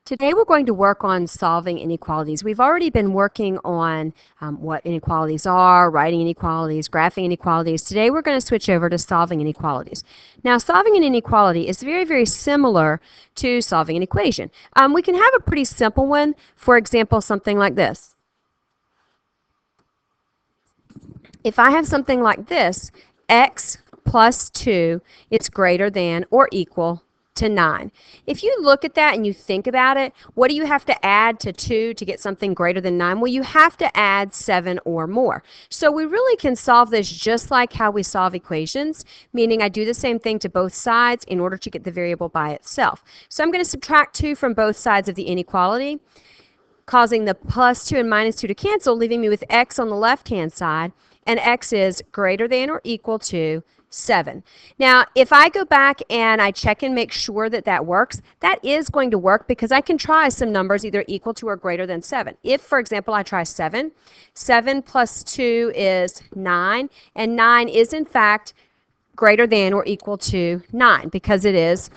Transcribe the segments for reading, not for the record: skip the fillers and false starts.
Today we're going to work on solving inequalities. We've already been working on what inequalities are, writing inequalities, graphing inequalities. Today we're going to switch over to solving inequalities. Now, solving an inequality is very, very similar to solving an equation. We can have a pretty simple one, for example, something like this. If I have something like this, x plus 2 is greater than or equal to 9. If you look at that and you think about it, what do you have to add to 2 to get something greater than 9? Well, you have to add 7 or more. So we really can solve this just like how we solve equations, meaning I do the same thing to both sides in order to get the variable by itself. So I'm going to subtract 2 from both sides of the inequality, causing the plus 2 and minus 2 to cancel, leaving me with x on the left-hand side, and x is greater than or equal to 7. Now, if I go back and I check and make sure that that works, that is going to work because I can try some numbers either equal to or greater than 7. If, for example, I try 7, 7 plus 2 is 9, and 9 is, in fact, greater than or equal to 9 because it is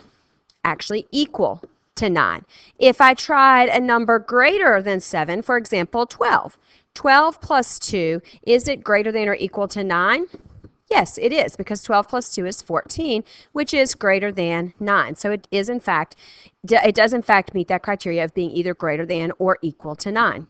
actually equal to 9. If I tried a number greater than 7, for example, 12, 12 plus 2, is it greater than or equal to 9? Yes, it is, because 12 plus 2 is 14, which is greater than 9. So it does in fact meet that criteria of being either greater than or equal to 9.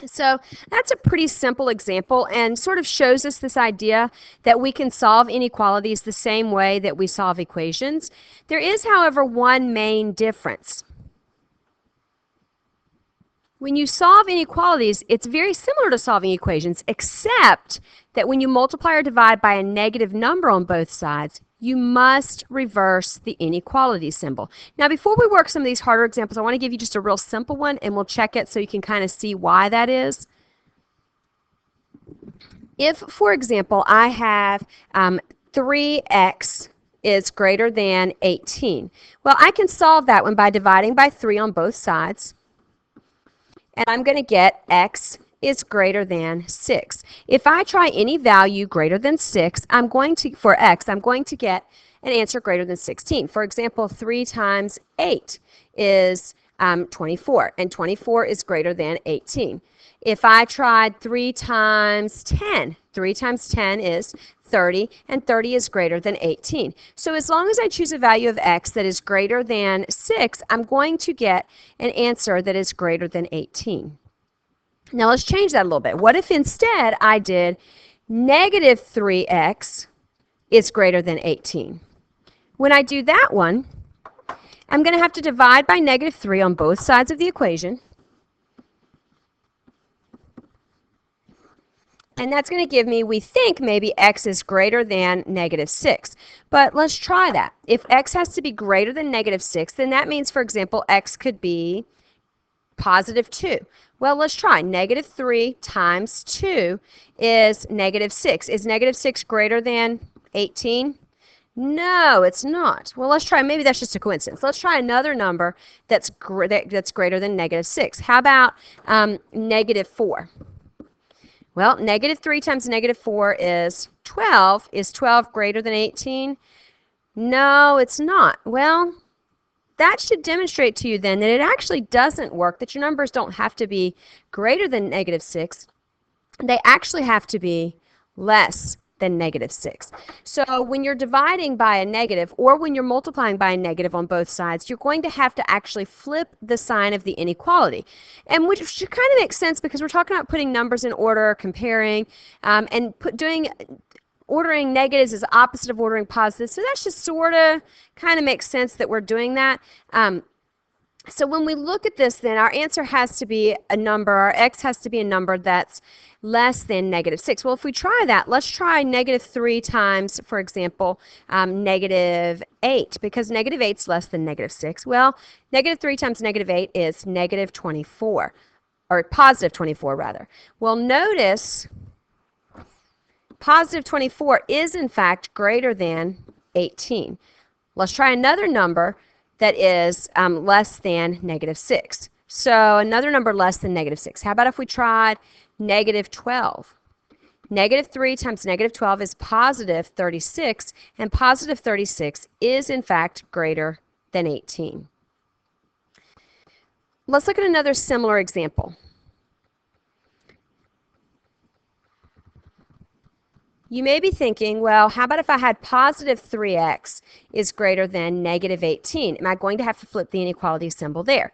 So that's a pretty simple example and sort of shows us this idea that we can solve inequalities the same way that we solve equations. There is, however, one main difference. When you solve inequalities, it's very similar to solving equations, except that when you multiply or divide by a negative number on both sides, you must reverse the inequality symbol. Now, before we work some of these harder examples, I want to give you just a real simple one, and we'll check it so you can kind of see why that is. If, for example, I have 3x is greater than 18, well, I can solve that one by dividing by 3 on both sides. And I'm going to get x is greater than 6. If I try any value greater than 6, for x, I'm going to get an answer greater than 16. For example, 3 times 8 is 24, and 24 is greater than 18. If I tried 3 times 10, 3 times 10 is 30, and 30 is greater than 18. So as long as I choose a value of x that is greater than 6, I'm going to get an answer that is greater than 18. Now let's change that a little bit. What if instead I did negative 3x is greater than 18? When I do that one, I'm going to have to divide by negative 3 on both sides of the equation. And that's going to give me, we think, maybe x is greater than negative 6. But let's try that. If x has to be greater than negative 6, then that means, for example, x could be positive 2. Well, let's try. Negative 3 times 2 is negative 6. Is negative 6 greater than 18? No, it's not. Well, let's try. Maybe that's just a coincidence. Let's try another number that's greater than negative 6. How about negative 4? Well, negative 3 times negative 4 is 12. Is 12 greater than 18? No, it's not. Well, that should demonstrate to you then that it actually doesn't work, that your numbers don't have to be greater than negative 6. They actually have to be less than negative 6. So when you're dividing by a negative or when you're multiplying by a negative on both sides, you're going to have to actually flip the sign of the inequality. And which should kind of make sense because we're talking about putting numbers in order, comparing, and ordering negatives is the opposite of ordering positives. So that just sort of kind of makes sense that we're doing that. So when we look at this, then our answer has to be a number, our x has to be a number that's less than negative 6. Well, if we try that, let's try negative 3 times, for example, negative 8, because negative 8 is less than negative 6. Well, negative 3 times negative 8 is negative 24, or positive 24, rather. Well, notice positive 24 is, in fact, greater than 18. Let's try another number that is less than negative 6. So another number less than negative 6. How about if we tried negative 12? Negative 3 times negative 12 is positive 36, and positive 36 is, in fact, greater than 18. let's look at another similar example. You may be thinking, well, how about if I had positive 3x is greater than negative 18? Am I going to have to flip the inequality symbol there?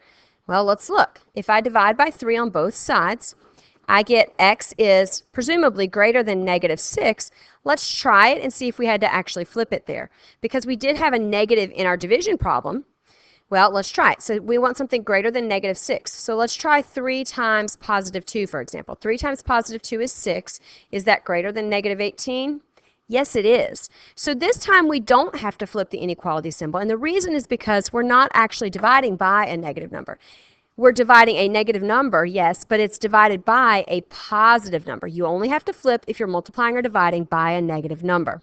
Well, let's look. If I divide by 3 on both sides, I get x is presumably greater than negative 6. Let's try it and see if we had to actually flip it there. Because we did have a negative in our division problem, well, let's try it. So we want something greater than negative 6. So let's try 3 times positive 2, for example. 3 times positive 2 is 6. Is that greater than negative 18? Yes, it is. So this time we don't have to flip the inequality symbol. And the reason is because we're not actually dividing by a negative number. We're dividing a negative number, yes, but it's divided by a positive number. You only have to flip if you're multiplying or dividing by a negative number.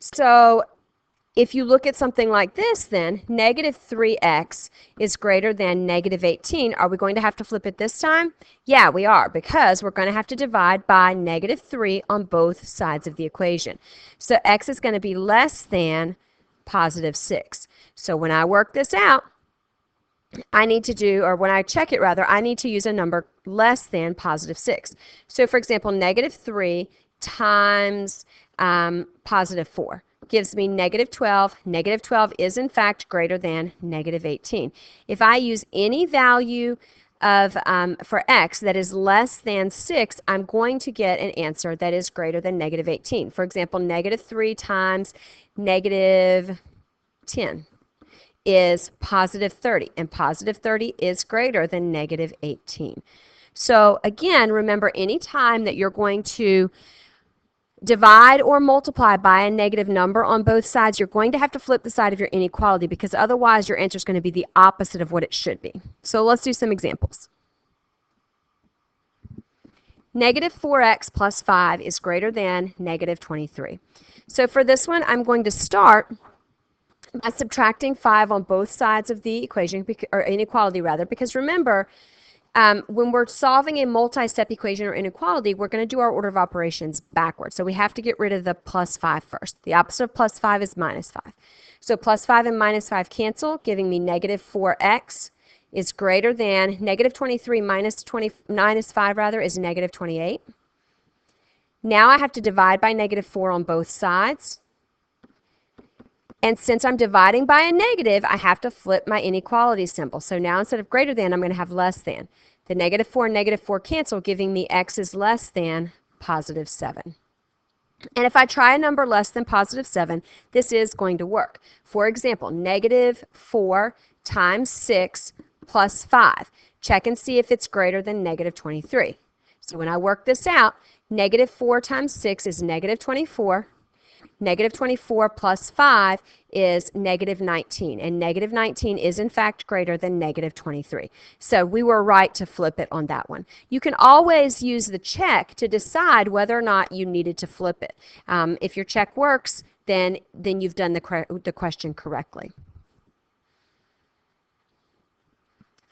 So if you look at something like this, then negative 3x is greater than negative 18. Are we going to have to flip it this time? Yeah, we are, because we're going to have to divide by negative 3 on both sides of the equation. So x is going to be less than positive 6. So when I work this out, I need to do, or when I check it rather, I need to use a number less than positive 6. So for example, negative 3 times positive 4 gives me negative 12. Negative 12 is in fact greater than negative 18. If I use any value of for x that is less than 6, I'm going to get an answer that is greater than negative 18. For example, negative 3 times negative 10 is positive 30, and positive 30 is greater than negative 18. So again, remember, any time that you're going to divide or multiply by a negative number on both sides, you're going to have to flip the side of your inequality, because otherwise your answer is going to be the opposite of what it should be. So let's do some examples. Negative 4x plus 5 is greater than negative 23. So for this one, I'm going to start by subtracting 5 on both sides of the equation, or inequality rather, because remember, when we're solving a multi-step equation or inequality, we're going to do our order of operations backwards. So we have to get rid of the plus 5 first. The opposite of plus 5 is minus 5. So plus 5 and minus 5 cancel, giving me negative 4x is greater than negative 23 minus 5 rather is negative 28. Now I have to divide by negative 4 on both sides. And since I'm dividing by a negative, I have to flip my inequality symbol. So now instead of greater than, I'm going to have less than. The negative 4 and negative 4 cancel, giving me x is less than positive 7. And if I try a number less than positive 7, this is going to work. For example, negative 4 times 6 plus 5. Check and see if it's greater than negative 23. So when I work this out, negative 4 times 6 is negative 24. Negative 24 plus 5 is negative 19, and negative 19 is in fact greater than negative 23. So we were right to flip it on that one. You can always use the check to decide whether or not you needed to flip it. If your check works, then you've done the question correctly.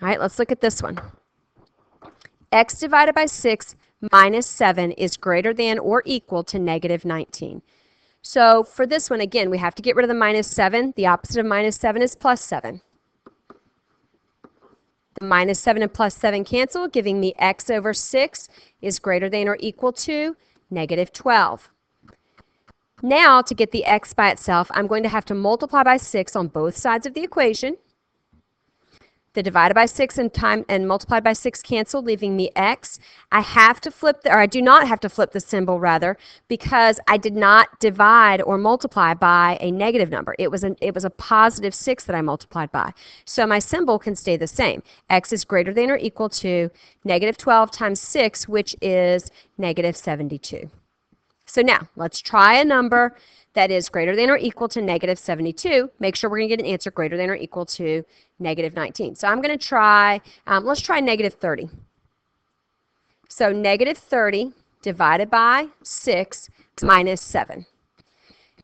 All right, let's look at this one. X divided by 6 minus 7 is greater than or equal to negative 19. So for this one, again, we have to get rid of the minus 7. The opposite of minus 7 is plus 7. The minus 7 and plus 7 cancel, giving me x over 6 is greater than or equal to negative 12. Now, to get the x by itself, I'm going to have to multiply by 6 on both sides of the equation. The divided by 6 and multiplied by 6 cancel, leaving me x. I have to flip, or I do not have to flip the symbol rather, because I did not divide or multiply by a negative number. It was a positive 6 that I multiplied by. So my symbol can stay the same. X is greater than or equal to negative 12 times 6, which is negative 72. So now, let's try a number that is greater than or equal to negative 72. Make sure we're going to get an answer greater than or equal to negative 19. So I'm going to try, let's try negative 30. So negative 30 divided by 6 minus 7.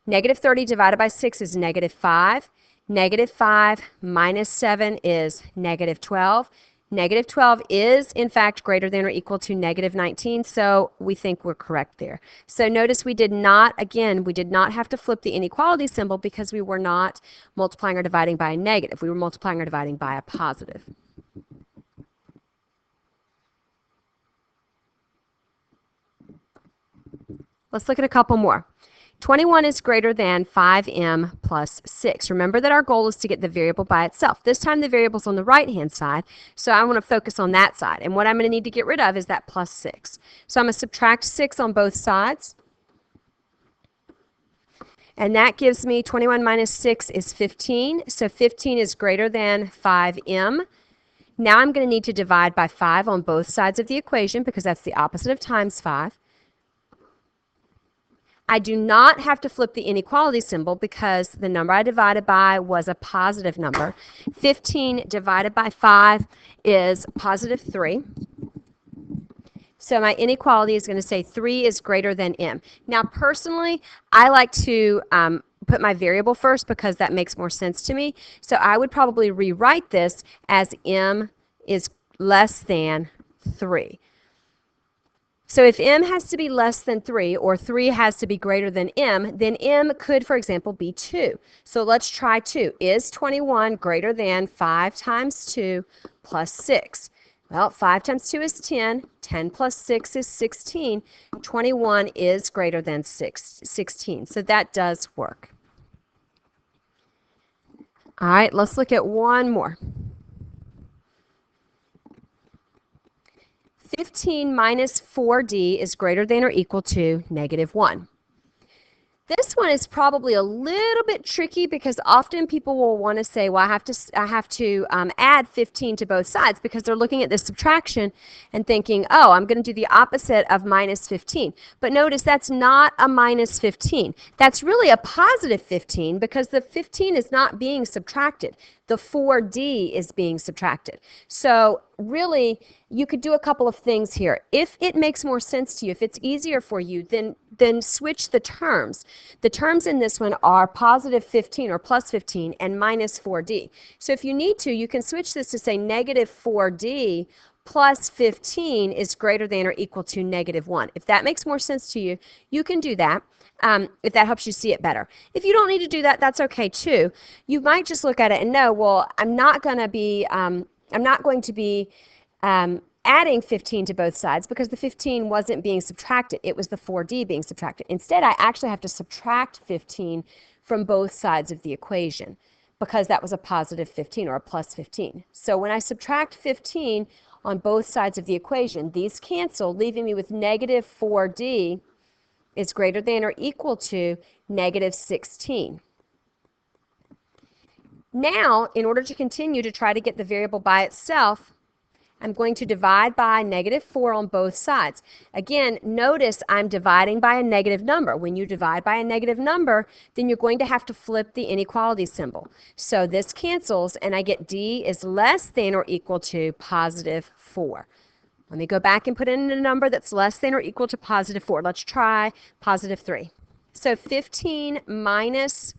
Negative 30 divided by 6 is negative 5. Negative 5 minus 7 is negative 12. Negative 12 is, in fact, greater than or equal to negative 19, so we think we're correct there. So notice we did not, again, we did not have to flip the inequality symbol because we were not multiplying or dividing by a negative. We were multiplying or dividing by a positive. Let's look at a couple more. 21 is greater than 5m plus 6. Remember that our goal is to get the variable by itself. This time the variable's on the right-hand side, so I want to focus on that side. And what I'm going to need to get rid of is that plus 6. So I'm going to subtract 6 on both sides. And that gives me 21 minus 6 is 15. So 15 is greater than 5m. Now I'm going to need to divide by 5 on both sides of the equation because that's the opposite of times 5. I do not have to flip the inequality symbol because the number I divided by was a positive number. 15 divided by 5 is positive 3. So my inequality is going to say 3 is greater than m. Now, personally, I like to put my variable first because that makes more sense to me. So I would probably rewrite this as m is less than 3. So if m has to be less than 3 or 3 has to be greater than m, then m could, for example, be 2. So let's try 2. Is 21 greater than 5 times 2 plus 6? Well, 5 times 2 is 10. 10 plus 6 is 16. 21 is greater than 16. So that does work. All right, let's look at one more. 15 minus 4d is greater than or equal to negative 1. This one is probably a little bit tricky because often people will want to say, well, I have to add 15 to both sides because they're looking at this subtraction and thinking, oh, I'm going to do the opposite of minus 15. But notice that's not a minus 15. That's really a positive 15 because the 15 is not being subtracted. The 4d is being subtracted. So really, you could do a couple of things here. If it makes more sense to you, if it's easier for you, then switch the terms. The terms in this one are positive 15 or plus 15 and minus 4d. So if you need to, you can switch this to say negative 4d plus 15 is greater than or equal to negative 1. If that makes more sense to you, you can do that. If that helps you see it better. If you don't need to do that, that's okay too. You might just look at it and know, well, I'm not going to be adding 15 to both sides because the 15 wasn't being subtracted. It was the 4d being subtracted. Instead, I actually have to subtract 15 from both sides of the equation because that was a positive 15 or a plus 15. So when I subtract 15 on both sides of the equation, these cancel, leaving me with negative 4d is greater than or equal to negative 16. Now, in order to continue to try to get the variable by itself, I'm going to divide by negative 4 on both sides. Again, notice I'm dividing by a negative number. When you divide by a negative number, then you're going to have to flip the inequality symbol. So this cancels, and I get d is less than or equal to positive 4. Let me go back and put in a number that's less than or equal to positive 4. Let's try positive 3. So 15 minus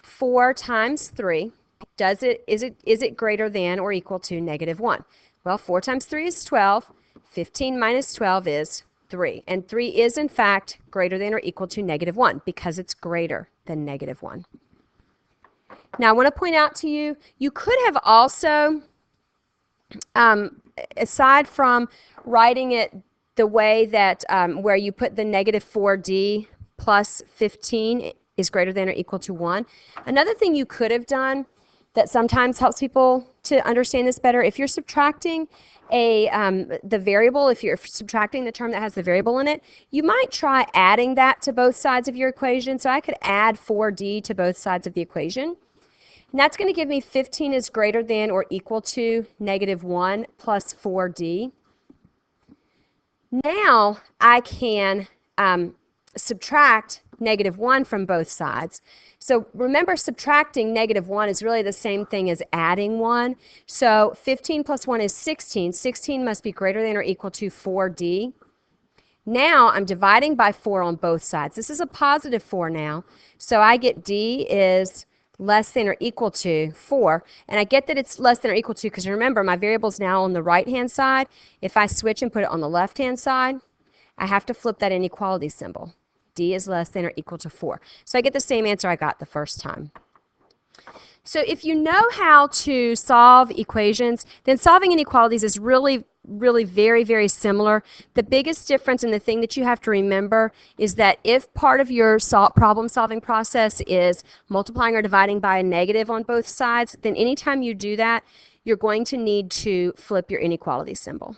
4 times 3, is it greater than or equal to negative 1? Well, 4 times 3 is 12. 15 minus 12 is 3. And 3 is, in fact, greater than or equal to negative 1 because it's greater than negative 1. Now, I want to point out to you, you could have also, aside from writing it the way that where you put the negative 4d plus 15 is greater than or equal to 1, another thing you could have done that sometimes helps people to understand this better, if you're subtracting the variable, if you're subtracting the term that has the variable in it, you might try adding that to both sides of your equation. So I could add 4d to both sides of the equation. And that's going to give me 15 is greater than or equal to negative 1 plus 4d. Now I can subtract negative 1 from both sides. So remember, subtracting negative 1 is really the same thing as adding 1. So 15 plus 1 is 16. 16 must be greater than or equal to 4d. Now I'm dividing by 4 on both sides. This is a positive 4 now. So I get d is less than or equal to 4. And I get that it's less than or equal to because remember, my variable is now on the right-hand side. If I switch and put it on the left-hand side, I have to flip that inequality symbol. D is less than or equal to 4. So I get the same answer I got the first time. So if you know how to solve equations, then solving inequalities is really very, very similar. The biggest difference and the thing that you have to remember is that if part of your problem-solving process is multiplying or dividing by a negative on both sides, then anytime you do that, you're going to need to flip your inequality symbol.